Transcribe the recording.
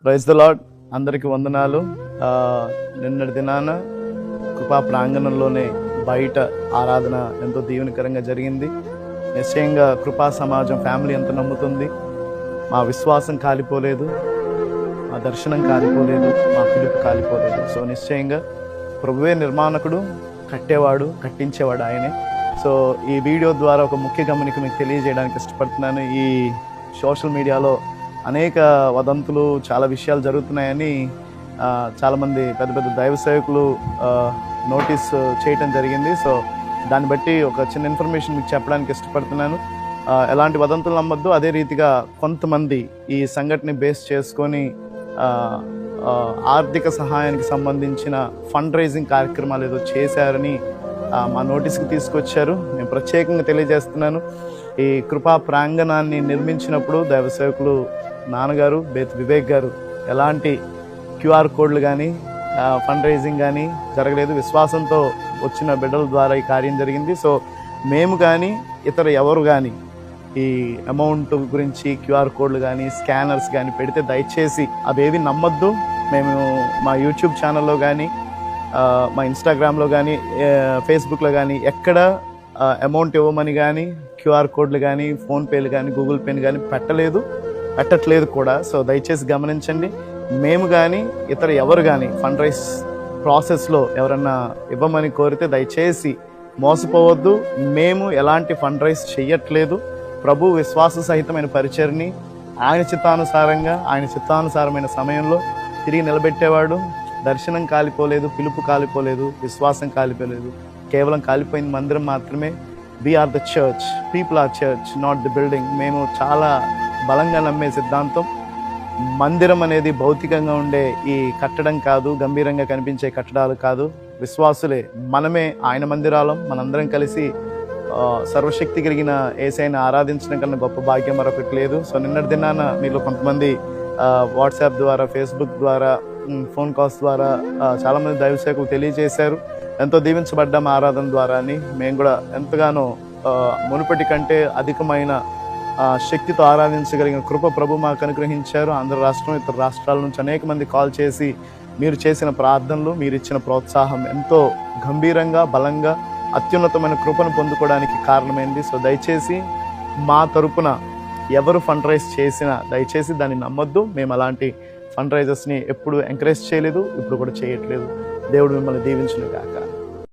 Praise the lord. అందరికీ వందనాలు. నిన్నటి దినాన కృపా ప్రాంగణంలోనే బయట ఆరాధన ఎంతో దీవెనకరంగా జరిగింది. నిశ్చయంగా కృపా సమాజం ఫ్యామిలీ ఎంత నమ్ముతుంది. మా విశ్వాసం కాలిపోలేదు, మా దర్శనం కాలిపోలేదు, మా పిలుపు కాలిపోలేదు. సో నిశ్చయంగా ప్రభువే నిర్మాణకుడు, కట్టేవాడు, కట్టించేవాడు ఆయనే. సో ఈ వీడియో ద్వారా ఒక ముఖ్య గమనిక మీకు తెలియజేయడానికి ఇష్టపడుతున్నాను. ఈ సోషల్ మీడియాలో అనేక వదంతులు, చాలా విషయాలు జరుగుతున్నాయని చాలామంది పెద్ద పెద్ద దైవ సేవకులు నోటీస్ చేయటం జరిగింది. సో దాన్ని బట్టి ఒక చిన్న ఇన్ఫర్మేషన్ మీకు చెప్పడానికి ఇష్టపడుతున్నాను. ఎలాంటి వదంతులు నమ్మొద్దు. అదే రీతిగా కొంతమంది ఈ సంఘటన బేస్ చేసుకొని ఆర్థిక సహాయానికి సంబంధించిన ఫండ్ రైజింగ్ కార్యక్రమాలు ఏదో చేశారని మా నోటీస్కి తీసుకొచ్చారు. నేను ప్రత్యేకంగా తెలియజేస్తున్నాను. ఈ కృపా ప్రాంగణాన్ని నిర్మించినప్పుడు దైవ సేవకులు నాన్నగారు బేత్ వివేక్ గారు ఎలాంటి క్యూఆర్ కోడ్లు కానీ ఫండ్ రైజింగ్ కానీ జరగలేదు. విశ్వాసంతో వచ్చిన బిడ్డల ద్వారా ఈ కార్యం జరిగింది. సో మేము కానీ ఇతర ఎవరు కానీ ఈ అమౌంట్ గురించి క్యూఆర్ కోడ్లు కానీ స్కానర్స్ కానీ పెడితే దయచేసి అవేవి నమ్మొద్దు. మేము మా యూట్యూబ్ ఛానల్లో కానీ మా ఇన్స్టాగ్రామ్లో కానీ ఫేస్బుక్లో కానీ ఎక్కడ అమౌంట్ ఇవ్వమని కానీ క్యూఆర్ కోడ్లు కానీ ఫోన్పేలు కానీ గూగుల్ పేని కానీ పెట్టట్లేదు కూడా. సో దయచేసి గమనించండి. మేము కానీ ఇతర ఎవరు కానీ ఫండ్ రైజ్ ప్రాసెస్లో ఎవరన్నా ఇవ్వమని కోరితే దయచేసి మోసపోవద్దు. మేము ఎలాంటి ఫండ్ రైజ్ చెయ్యట్లేదు. ప్రభు విశ్వాస సహితమైన పరిచర్ని ఆయన చిత్తానుసారమైన సమయంలో తిరిగి నిలబెట్టేవాడు. దర్శనం కాలిపోలేదు, పిలుపు కాలిపోలేదు, విశ్వాసం కాలిపోలేదు. కేవలం కాలిపోయిన మందిరం మాత్రమే. We're the church, people are church, not the building. మేము చాలా బలంగా నమ్మే సిద్ధాంతం మందిరం అనేది భౌతికంగా ఉండే ఈ కట్టడం కాదు, గంభీరంగా కనిపించే కట్టడాలు కాదు. విశ్వాసులే మనమే ఆయన మందిరాలం. మనందరం కలిసి సర్వశక్తి కలిగిన యేసయ్యను ఆరాధించడం కన్నా గొప్ప భాగ్యం మరొకటి లేదు. సో నిన్నటి దినాన మీలో కొంతమంది వాట్సాప్ ద్వారా, ఫేస్బుక్ ద్వారా, ఫోన్ కాల్స్ ద్వారా చాలామంది దైవ సేవకులు తెలియజేశారు. ఎంతో దీవించబడ్డాం ఆరాధన ద్వారా అని. మేము కూడా ఎంతగానో మునుపటి కంటే అధికమైన శక్తితో ఆరాధించగలిగిన కృప ప్రభు మాకు అనుగ్రహించారు. ఆంధ్ర రాష్ట్రం, ఇతర రాష్ట్రాల నుంచి అనేక మంది కాల్ చేసి మీరు చేసిన ప్రార్థనలు, మీరు ఇచ్చిన ప్రోత్సాహం ఎంతో గంభీరంగా, బలంగా, అత్యున్నతమైన కృపను పొందుకోవడానికి కారణమైంది. సో దయచేసి మా తరపున ఎవరు ఫండ్ రైజ్ చేసినా దయచేసి దాన్ని నమ్మొద్దు. మేము అలాంటి ఫండ్ రైజర్స్ని ఎప్పుడు ఎంకరేజ్ చేయలేదు, ఇప్పుడు కూడా చేయట్లేదు. దేవుడు మిమ్మల్ని దీవించును గాక.